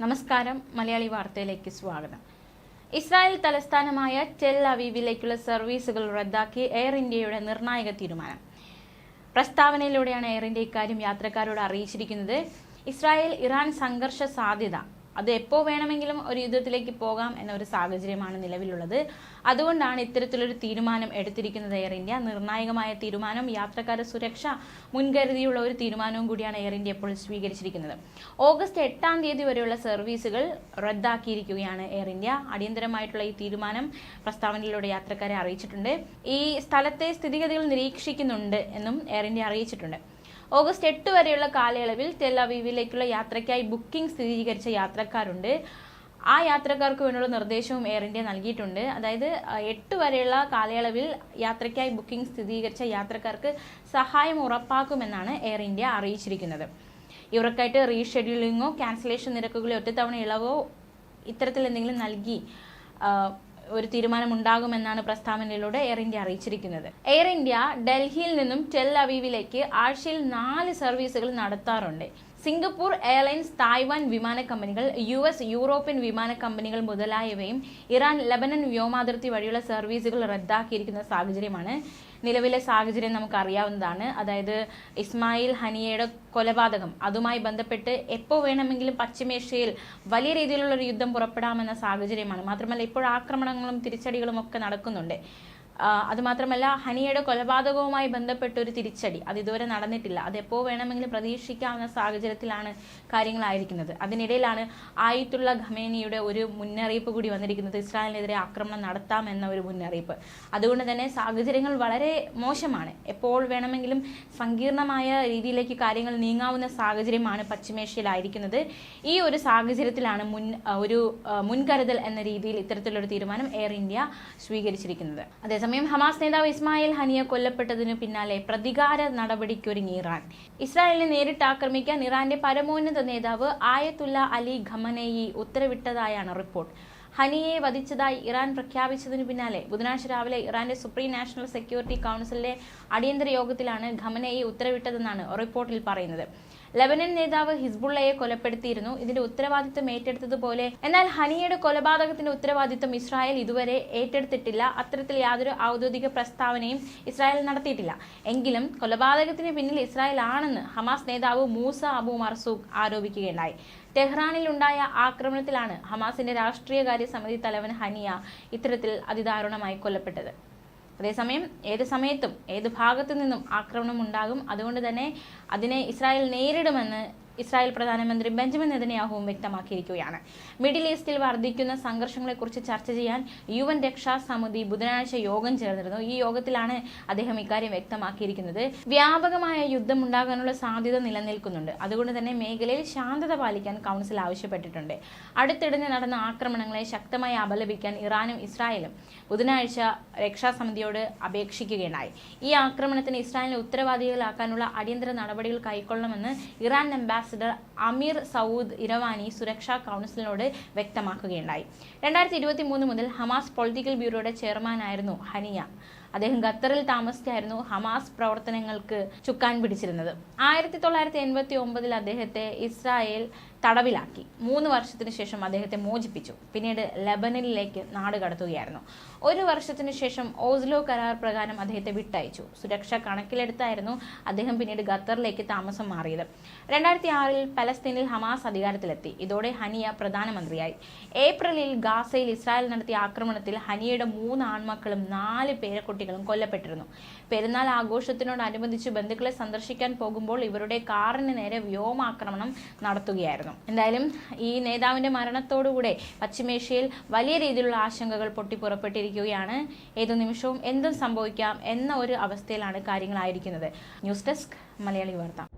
നമസ്കാരം. മലയാളി വാർത്തയിലേക്ക് സ്വാഗതം. ഇസ്രായേൽ തലസ്ഥാനമായ ടെൽ അവീവിലേക്കുള്ള സർവീസുകൾ റദ്ദാക്കി എയർ ഇന്ത്യയുടെ നിർണായക തീരുമാനം. പ്രസ്താവനയിലൂടെയാണ് എയർ ഇന്ത്യ ഇക്കാര്യം യാത്രക്കാരോട് അറിയിച്ചിരിക്കുന്നത്. ഇസ്രായേൽ ഇറാൻ സംഘർഷ സാധ്യത അത് എപ്പോൾ വേണമെങ്കിലും ഒരു യുദ്ധത്തിലേക്ക് പോകാം എന്ന ഒരു സാഹചര്യമാണ് നിലവിലുള്ളത്. അതുകൊണ്ടാണ് ഇത്തരത്തിലൊരു തീരുമാനം എടുത്തിരിക്കുന്നത് എയർ ഇന്ത്യ. നിർണായകമായ തീരുമാനം, യാത്രക്കാരുടെ സുരക്ഷ മുൻകരുതിയുള്ള ഒരു തീരുമാനവും കൂടിയാണ് എയർ ഇന്ത്യ ഇപ്പോൾ സ്വീകരിച്ചിരിക്കുന്നത്. ഓഗസ്റ്റ് 8 വരെയുള്ള സർവീസുകൾ റദ്ദാക്കിയിരിക്കുകയാണ് എയർ ഇന്ത്യ. അടിയന്തരമായിട്ടുള്ള ഈ തീരുമാനം പ്രസ്താവനയിലൂടെ യാത്രക്കാരെ അറിയിച്ചിട്ടുണ്ട്. ഈ സ്ഥലത്തെ സ്ഥിതിഗതികൾ നിരീക്ഷിക്കുന്നുണ്ട് എന്നും എയർ ഇന്ത്യ അറിയിച്ചിട്ടുണ്ട്. ഓഗസ്റ്റ് 8 വരെയുള്ള കാലയളവിൽ ടെൽ അവീവിലേക്കുള്ള യാത്രയ്ക്കായി ബുക്കിംഗ് സ്ഥിരീകരിച്ച യാത്രക്കാരുണ്ട്. ആ യാത്രക്കാർക്ക് വേണ്ടിയുള്ള നിർദ്ദേശവും എയർ ഇന്ത്യ നൽകിയിട്ടുണ്ട്. അതായത് 8 വരെയുള്ള കാലയളവിൽ യാത്രയ്ക്കായി ബുക്കിംഗ് സ്ഥിരീകരിച്ച യാത്രക്കാർക്ക് സഹായം ഉറപ്പാക്കുമെന്നാണ് എയർ ഇന്ത്യ അറിയിച്ചിരിക്കുന്നത്. ഇവർക്കായിട്ട് റീഷെഡ്യൂളിങ്ങോ ക്യാൻസലേഷൻ നിരക്കുകളോ ഒറ്റത്തവണ ഇളവോ ഇത്തരത്തിൽ എന്തെങ്കിലും നൽകി ഒരു തീരുമാനമുണ്ടാകുമെന്നാണ് പ്രസ്താവനയിലൂടെ എയർ ഇന്ത്യ അറിയിച്ചിരിക്കുന്നത്. എയർ ഇന്ത്യ ഡൽഹിയിൽ നിന്നും ടെൽ അവീവിലേക്ക് ആഴ്ചയിൽ 4 സർവീസുകൾ നടത്താറുണ്ട്. സിംഗപ്പൂർ എയർലൈൻസ്, തായ്വാൻ വിമാന കമ്പനികൾ, US, യൂറോപ്യൻ വിമാന കമ്പനികൾ മുതലായവയും ഇറാൻ ലബനൻ വ്യോമാതിർത്തി വഴിയുള്ള സർവീസുകൾ റദ്ദാക്കിയിരിക്കുന്ന സാഹചര്യമാണ്. നിലവിലെ സാഹചര്യം നമുക്ക് അറിയാവുന്നതാണ്. അതായത് ഇസ്മായിൽ ഹനിയയുടെ കൊലപാതകം, അതുമായി ബന്ധപ്പെട്ട് എപ്പോൾ വേണമെങ്കിലും പശ്ചിമേഷ്യയിൽ വലിയ രീതിയിലുള്ള ഒരു യുദ്ധം പുറപ്പെടാമെന്ന സാഹചര്യമാണ്. മാത്രമല്ല ഇപ്പോൾ ആക്രമണങ്ങളും തിരിച്ചടികളും ഒക്കെ നടക്കുന്നുണ്ട്. അതുമാത്രമല്ല ഹനിയയുടെ കൊലപാതകവുമായി ബന്ധപ്പെട്ട ഒരു തിരിച്ചടി അത് ഇതുവരെ നടന്നിട്ടില്ല. അതെപ്പോൾ വേണമെങ്കിലും പ്രതീക്ഷിക്കാവുന്ന സാഹചര്യത്തിലാണ് കാര്യങ്ങളായിരിക്കുന്നത്. അതിനിടയിലാണ് ആയത്തുള്ള ഖമേനിയുടെ ഒരു മുന്നറിയിപ്പ് കൂടി വന്നിരിക്കുന്നത്. ഇസ്രായേലിനെതിരെ ആക്രമണം നടത്താമെന്ന ഒരു മുന്നറിയിപ്പ്. അതുകൊണ്ട് തന്നെ സാഹചര്യങ്ങൾ വളരെ മോശമാണ്. എപ്പോൾ വേണമെങ്കിലും സങ്കീർണമായ രീതിയിലേക്ക് കാര്യങ്ങൾ നീങ്ങാവുന്ന സാഹചര്യമാണ് പശ്ചിമേഷ്യയിലായിരിക്കുന്നത്. ഈ ഒരു സാഹചര്യത്തിലാണ് മുൻകരുതൽ എന്ന രീതിയിൽ ഇത്തരത്തിലൊരു തീരുമാനം എയർ ഇന്ത്യ സ്വീകരിച്ചിരിക്കുന്നത്. അതേസമയം ഹമാസ് നേതാവ് ഇസ്മായിൽ ഹനിയ കൊല്ലപ്പെട്ടതിനു പിന്നാലെ പ്രതികാര നടപടിക്കൊരുങ്ങി ഇറാൻ. ഇസ്രായേലിനെ നേരിട്ട് ആക്രമിക്കാൻ ഇറാന്റെ പരമോന്നത നേതാവ് ആയത്തുള്ള അലി ഖമനേയി ഉത്തരവിട്ടതായാണ് റിപ്പോർട്ട്. ഹനിയെ വധിച്ചതായി ഇറാൻ പ്രഖ്യാപിച്ചതിനു പിന്നാലെ ബുധനാഴ്ച രാവിലെ ഇറാന്റെ സുപ്രീം നാഷണൽ സെക്യൂരിറ്റി കൗൺസിലിന്റെ അടിയന്തര യോഗത്തിലാണ് ഖമനേയി ഉത്തരവിട്ടതെന്നാണ് റിപ്പോർട്ടിൽ പറയുന്നത്. ലബനൻ നേതാവ് ഹിസ്ബുള്ളയെ കൊലപ്പെടുത്തിയിരുന്നു. ഇതിന്റെ ഉത്തരവാദിത്തം ഏറ്റെടുത്തതുപോലെ എന്നാൽ ഹനിയയുടെ കൊലപാതകത്തിന്റെ ഉത്തരവാദിത്തം ഇസ്രായേൽ ഇതുവരെ ഏറ്റെടുത്തിട്ടില്ല. അത്തരത്തിൽ യാതൊരു ഔദ്യോഗിക പ്രസ്താവനയും ഇസ്രായേൽ നടത്തിയിട്ടില്ല. എങ്കിലും കൊലപാതകത്തിന് പിന്നിൽ ഇസ്രായേൽ ആണെന്ന് ഹമാസ് നേതാവ് മൂസ അബു മർസൂഖ് ആരോപിക്കുകയുണ്ടായി. ടെഹ്റാനിൽ ഉണ്ടായ ആക്രമണത്തിലാണ് ഹമാസിന്റെ രാഷ്ട്രീയകാര്യ സമിതി തലവൻ ഹനിയ ഇത്തരത്തിൽ അതിദാരുണമായി കൊല്ലപ്പെട്ടത്. അതേസമയം ഏത് സമയത്തും ഏത് ഭാഗത്തു നിന്നും ആക്രമണം ഉണ്ടാകും. അതുകൊണ്ട് തന്നെ അതിനെ ഇസ്രായേൽ നേരിടുമെന്ന് ഇസ്രായേൽ പ്രധാനമന്ത്രി ബെഞ്ചമിൻ നെതന്യാഹുവും വ്യക്തമാക്കിയിരിക്കുകയാണ്. മിഡിൽ ഈസ്റ്റിൽ വർദ്ധിക്കുന്ന സംഘർഷങ്ങളെക്കുറിച്ച് ചർച്ച ചെയ്യാൻ UN രക്ഷാസമിതി ബുധനാഴ്ച യോഗം ചേർന്നിരുന്നു. ഈ യോഗത്തിലാണ് അദ്ദേഹം ഇക്കാര്യം വ്യക്തമാക്കിയിരിക്കുന്നത്. വ്യാപകമായ യുദ്ധം ഉണ്ടാകാനുള്ള സാധ്യത നിലനിൽക്കുന്നുണ്ട്. അതുകൊണ്ട് തന്നെ മേഖലയിൽ ശാന്തത പാലിക്കാൻ കൗൺസിൽ ആവശ്യപ്പെട്ടിട്ടുണ്ട്. അടുത്തിടെ നടന്ന ആക്രമണങ്ങളെ ശക്തമായി അപലപിക്കാൻ ഇറാനും ഇസ്രായേലും ബുധനാഴ്ച രക്ഷാസമിതിയോട് അപേക്ഷിക്കുകയുണ്ടായി. ഈ ആക്രമണത്തിന് ഇസ്രായേലിനെ ഉത്തരവാദികളാക്കാനുള്ള അടിയന്തര നടപടികൾ കൈക്കൊള്ളണമെന്ന് ഇറാൻ അംബാസിഡർ അമീർ സൗദ് ഇരവാനി സുരക്ഷാ കൗൺസിലിനോട് വ്യക്തമാക്കുകയുണ്ടായി. 2023 മുതൽ ഹമാസ് പൊളിറ്റിക്കൽ ബ്യൂറോയുടെ ചെയർമാനായിരുന്നു ഹനിയ. അദ്ദേഹം ഖത്തറിൽ താമസിച്ചായിരുന്നു ഹമാസ് പ്രവർത്തനങ്ങൾക്ക് ചുക്കാൻ പിടിച്ചിരുന്നത്. 1989 അദ്ദേഹത്തെ ഇസ്രായേൽ തടവിലാക്കി. 3 വർഷത്തിനു ശേഷം അദ്ദേഹത്തെ മോചിപ്പിച്ചു. പിന്നീട് ലബനനിലേക്ക് നാട് കടത്തുകയായിരുന്നു. 1 വർഷത്തിനു ശേഷം ഓസ്ലോ കരാർ പ്രകാരം അദ്ദേഹത്തെ വിട്ടയച്ചു. സുരക്ഷ കണക്കിലെടുത്തായിരുന്നു അദ്ദേഹം പിന്നീട് ഖത്തറിലേക്ക് താമസം മാറിയത്. 2006 പലസ്തീനിൽ ഹമാസ് അധികാരത്തിലെത്തി. ഇതോടെ ഹനിയ പ്രധാനമന്ത്രിയായി. ഏപ്രിലിൽ ഗാസയിൽ ഇസ്രായേൽ നടത്തിയ ആക്രമണത്തിൽ ഹനിയയുടെ 3 ആൺമക്കളും 4 പേരക്കുട്ടികളും കൊല്ലപ്പെട്ടിരുന്നു. പെരുന്നാൾ ആഘോഷത്തിനോടനുബന്ധിച്ച് ബന്ധുക്കളെ സന്ദർശിക്കാൻ പോകുമ്പോൾ ഇവരുടെ കാറിന് നേരെ വ്യോമാക്രമണം നടത്തുകയായിരുന്നു. എന്തായാലും ഈ നേതാവിന്റെ മരണത്തോടുകൂടെ പശ്ചിമേഷ്യയിൽ വലിയ രീതിയിലുള്ള ആശങ്കകൾ പൊട്ടിപ്പുറപ്പെട്ടിരിക്കുകയാണ്. ഏതു നിമിഷവും എന്തും സംഭവിക്കാം എന്ന ഒരു അവസ്ഥയിലാണ് കാര്യങ്ങളായിരിക്കുന്നത്. ന്യൂസ് ഡെസ്ക് മലയാളി വാർത്ത.